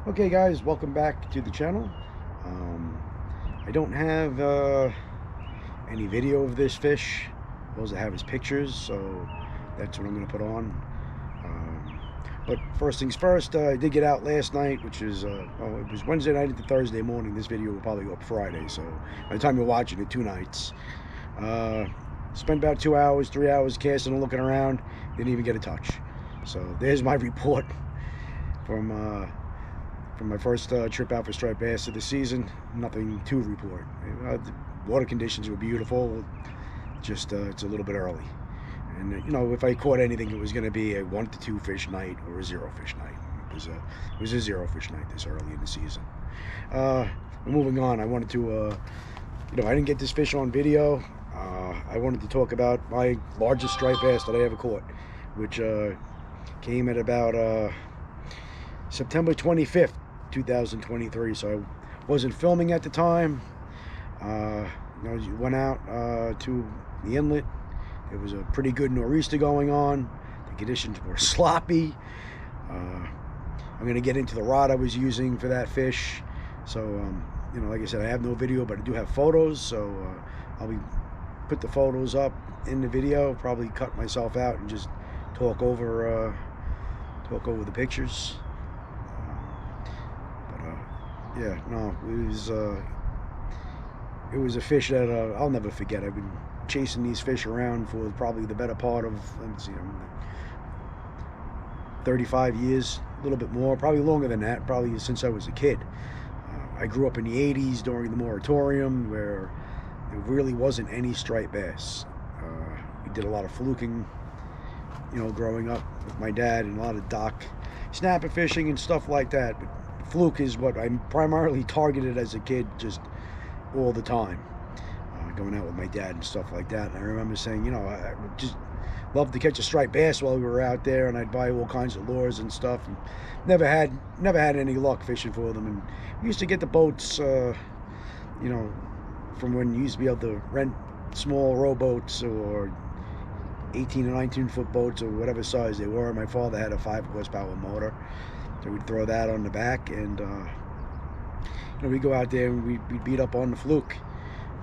Okay guys, welcome back to the channel. I don't have any video of this fish. All I have is pictures, so that's what I'm going to put on. But first things first, I did get out last night, which is, it was Wednesday night into Thursday morning. This video will probably go up Friday, so by the time you're watching it, 2 nights. Spent about 2 hours, 3 hours casting and looking around. Didn't even get a touch. So there's my report from my first trip out for striped bass of the season. Nothing to report. The water conditions were beautiful. Just it's a little bit early, and you know, if I caught anything, it was going to be a 1 to 2 fish night or a 0 fish night. It was a 0 fish night this early in the season. Moving on, I wanted to I didn't get this fish on video. I wanted to talk about my largest striped bass that I ever caught, which came at about September 25th, 2023. So I wasn't filming at the time. Went out to the inlet. There was a pretty good nor'easter going on. The conditions were sloppy. I'm going to get into the rod I was using for that fish. So, like I said, I have no video, but I do have photos. So I'll put the photos up in the video. Probably cut myself out and just talk over the pictures. Yeah, no, it was a fish that I'll never forget. I've been chasing these fish around for probably the better part of, let me see, 35 years, a little bit more, probably longer than that, probably since I was a kid. I grew up in the 80s during the moratorium where there really wasn't any striped bass. We did a lot of fluking, growing up with my dad, and a lot of dock snapper fishing and stuff like that. But fluke is what I primarily targeted as a kid, just all the time, going out with my dad and stuff like that. And I remember saying, I would just love to catch a striped bass while we were out there, and I'd buy all kinds of lures and stuff, and never had any luck fishing for them. And we used to get the boats, from when you used to be able to rent small rowboats or 18 or 19 foot boats or whatever size they were. My father had a 5 horsepower motor, so we'd throw that on the back, and we'd go out there and we'd beat up on the fluke.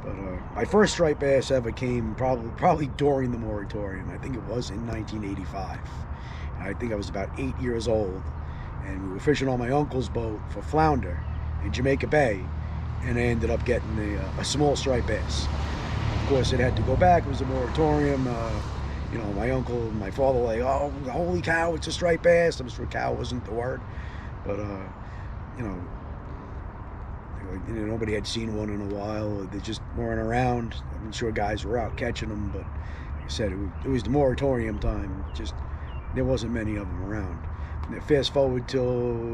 But my first striped bass ever came probably during the moratorium. I think it was in 1985. And I think I was about 8 years old, and we were fishing on my uncle's boat for flounder in Jamaica Bay, and I ended up getting a small striped bass. Of course, it had to go back. It was a moratorium. My uncle and my father were like, "Oh, holy cow, it's a striped bass." I'm sure cow wasn't the word, but nobody had seen one in a while. They just weren't around. I'm sure guys were out catching them, but like I said, it was the moratorium time. Just there wasn't many of them around. And fast forward till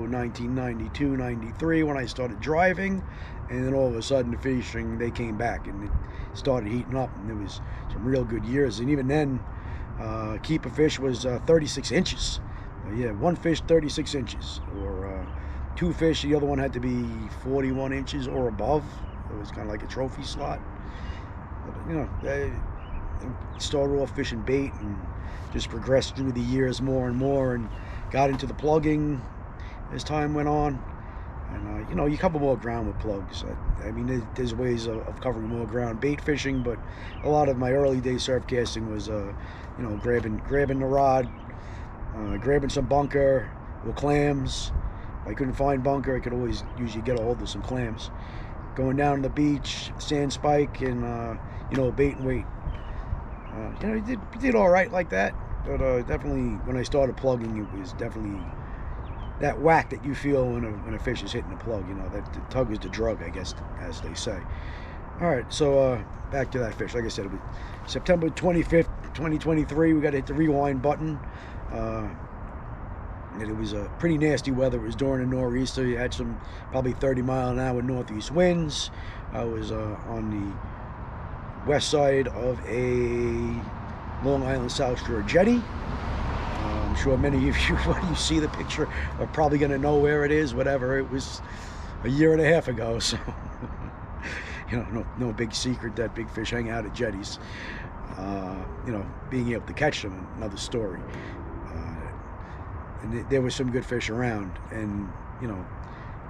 1992, 93 when I started driving, and then all of a sudden the fishing, they came back and it started heating up, and there was some real good years. And even then, keeper fish was 36 inches. One fish 36 inches, or 2 fish, the other one had to be 41 inches or above. It was kind of like a trophy slot. But, they started off fishing bait and just progressed through the years more and more, and got into the plugging as time went on. And you cover more ground with plugs. I mean, there's ways of covering more ground bait fishing, but a lot of my early day surf casting was grabbing the rod, grabbing some bunker or clams. If I couldn't find bunker, I could always usually get a hold of some clams. Going down to the beach, sand spike, and bait and weight. Did all right like that, but definitely when I started plugging, it was definitely that whack that you feel when a fish is hitting a plug. That the tug is the drug, I guess, as they say. All right, so back to that fish. Like I said, it was September 25th, 2023. We got to hit the rewind button. And it was a pretty nasty weather. It was during a nor'easter. You had some probably 30-mile-an-hour northeast winds. I was on the west side of a Long Island South Shore jetty. I'm sure many of you, when you see the picture, are probably going to know where it is. Whatever, it was a year and a half ago, so no big secret that big fish hang out at jetties. Being able to catch them, another story. And there was some good fish around, and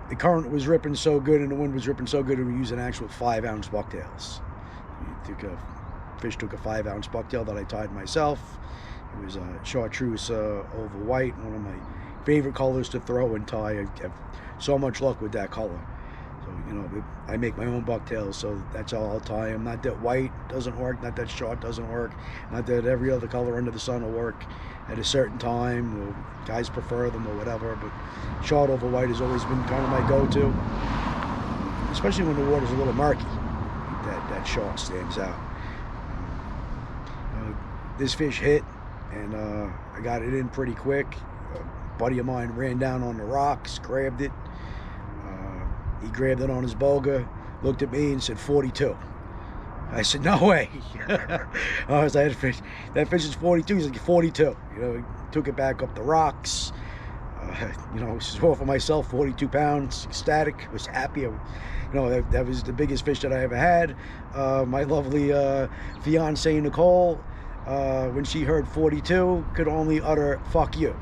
the current was ripping so good and the wind was ripping so good, we were using actual 5-ounce bucktails. Fish took a 5-ounce bucktail that I tied myself. It was a chartreuse over white, one of my favorite colors to throw and tie. I have so much luck with that color. So, you know, I make my own bucktails, so that's all I'll tie them. Not that white doesn't work, not that short doesn't work, not that every other color under the sun will work at a certain time, or guys prefer them or whatever, but short over white has always been kind of my go-to, especially when the water's a little murky. That short stands out. This fish hit, and I got it in pretty quick. A buddy of mine ran down on the rocks, grabbed it. He grabbed it on his boga, looked at me and said 42. I said, no way. I was like, that fish is 42. He's like, 42. You know, he took it back up the rocks. You know, swore for myself, 42 pounds, ecstatic, was happy. You know, that was the biggest fish that I ever had. My lovely fiance Nicole, when she heard 42, could only utter "fuck you."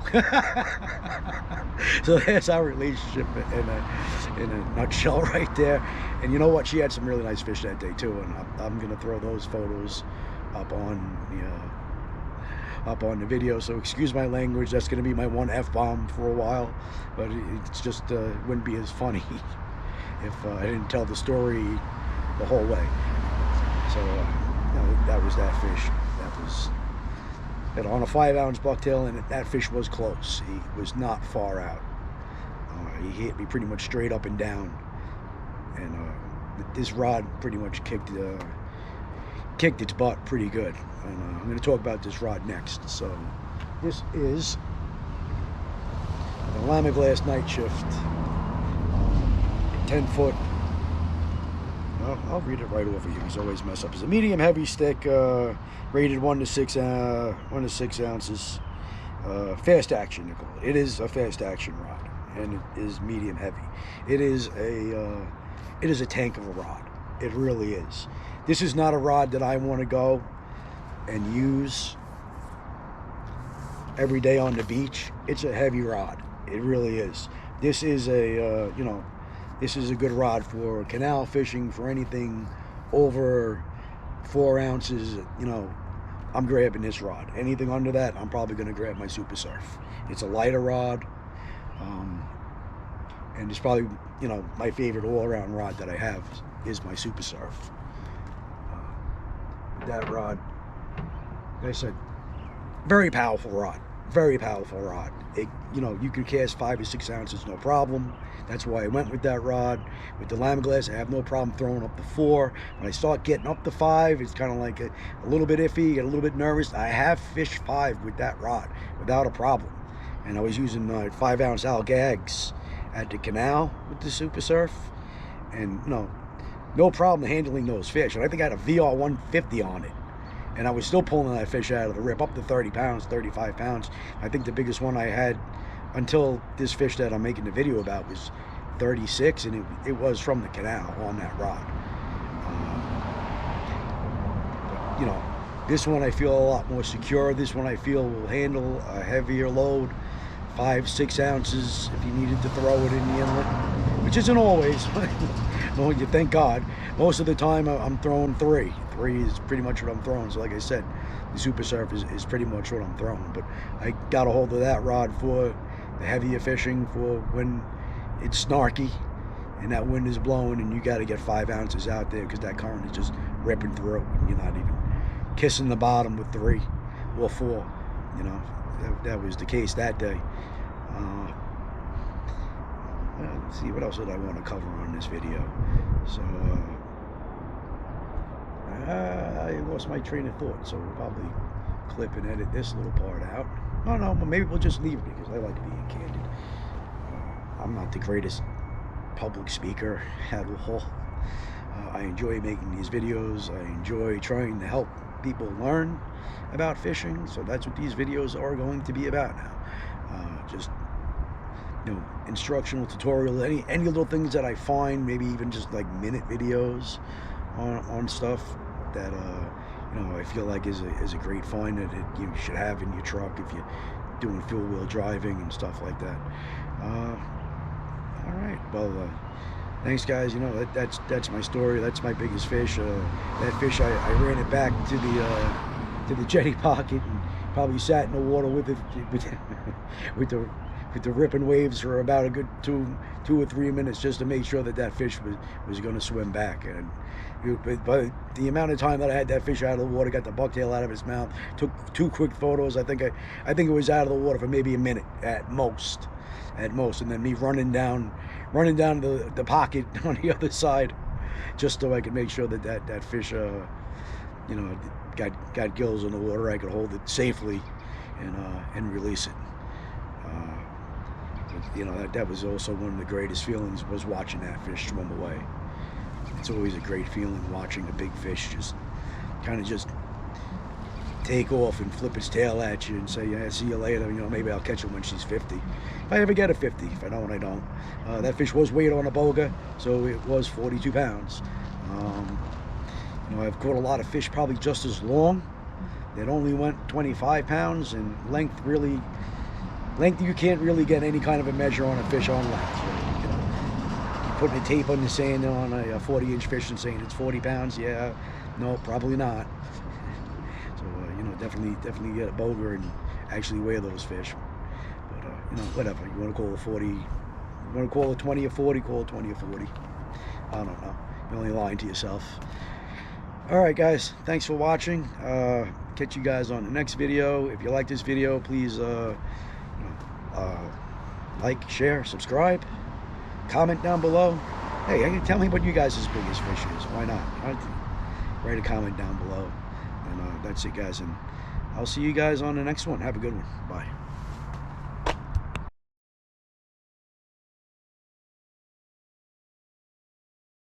So that's our relationship in a nutshell right there. And you know what? She had some really nice fish that day too, and I'm gonna throw those photos up on the video. So excuse my language. That's gonna be my one F-bomb for a while, but it's just wouldn't be as funny if I didn't tell the story the whole way. So that was that fish. That was on a 5-ounce bucktail, and that fish was close. He was not far out. He hit me pretty much straight up and down, and this rod pretty much kicked its butt pretty good. And I'm going to talk about this rod next. So this is the Lamiglas Night Shift, 10-foot. I'll read it right over here. He's always mess up. It's a medium heavy stick, rated 1 to 6 ounces. Fast action, Nicole. It is a fast action rod, and it is medium heavy. It is a tank of a rod. It really is. This is not a rod that I want to go and use every day on the beach. It's a heavy rod. It really is. This is a this is a good rod for canal fishing, for anything over 4 ounces. You know, I'm grabbing this rod. Anything under that, I'm probably going to grab my Super Surf. It's a lighter rod, and it's probably, you know, my favorite all-around rod that I have is my Super Surf. That rod, like I said, very powerful rod. Very powerful rod. You know, you could cast 5 or 6 ounces, no problem. That's why I went with that rod. With the Lamiglas, I have no problem throwing up to 4. When I start getting up to 5, it's kind of like a little bit iffy, get a little bit nervous. I have fished 5 with that rod without a problem. And I was using 5-ounce Algags at the canal with the Super Surf. And, you know, no problem handling those fish. And I think I had a VR 150 on it. And I was still pulling that fish out of the rip, up to 30 pounds, 35 pounds. I think the biggest one I had until this fish that I'm making the video about was 36, and it was from the canal on that rod. But, you know, this one I feel a lot more secure. This one I feel will handle a heavier load, 5, 6 ounces if you needed to throw it in the inlet, which isn't always. No, you thank God. Most of the time I'm throwing 3. 3 is pretty much what I'm throwing. So like I said, the Super Surf is pretty much what I'm throwing. But I got a hold of that rod for the heavier fishing, for when it's snarky and that wind is blowing and you got to get 5 ounces out there because that current is just ripping through and you're not even kissing the bottom with 3 or 4. You know, that was the case that day. Let's see, what else did I want to cover on this video? So I lost my train of thought, so we'll probably clip and edit this little part out. No, maybe we'll just leave it because I like being candid. I'm not the greatest public speaker at all. I enjoy making these videos. I enjoy trying to help people learn about fishing, so that's what these videos are going to be about now. Just, you know, instructional tutorial, any little things that I find, maybe even just like minute videos on stuff that you know, I feel like is a great find that you should have in your truck if you're doing full wheel driving and stuff like that. All right. Well, thanks, guys. You know, that's my story. That's my biggest fish. That fish, I ran it back to the jetty pocket and probably sat in the water with it with the ripping waves for about a good two or 3 minutes just to make sure that fish was going to swim back. And but the amount of time that I had that fish out of the water, got the bucktail out of his mouth, took 2 quick photos. I think it was out of the water for maybe a minute at most, and then me running down the pocket on the other side, just so I could make sure that fish, you know, got gills in the water. I could hold it safely and release it. You know, that was also one of the greatest feelings, was watching that fish swim away. It's always a great feeling watching a big fish just kind of just take off and flip its tail at you and say, yeah, see you later. You know, maybe I'll catch it when she's 50. If I ever get a 50. If I don't, I don't. That fish was weighed on a boga, so it was 42 pounds. You know, I've caught a lot of fish probably just as long that only went 25 pounds, and length you can't really get any kind of a measure on a fish on length. Right? You know, putting a tape on the sand on a 40-inch fish and saying it's 40 pounds, yeah, no, probably not. So you know, definitely get a boga and actually weigh those fish. But you know, whatever, you want to call it 40, you want to call it 20 or 40, call it 20 or 40. I don't know. You're only lying to yourself. All right, guys, thanks for watching. Catch you guys on the next video. If you like this video, please like, share, subscribe, comment down below. Hey, tell me what you guys' biggest fish is. Why not? Write a comment down below. And that's it, guys. And I'll see you guys on the next one. Have a good one. Bye.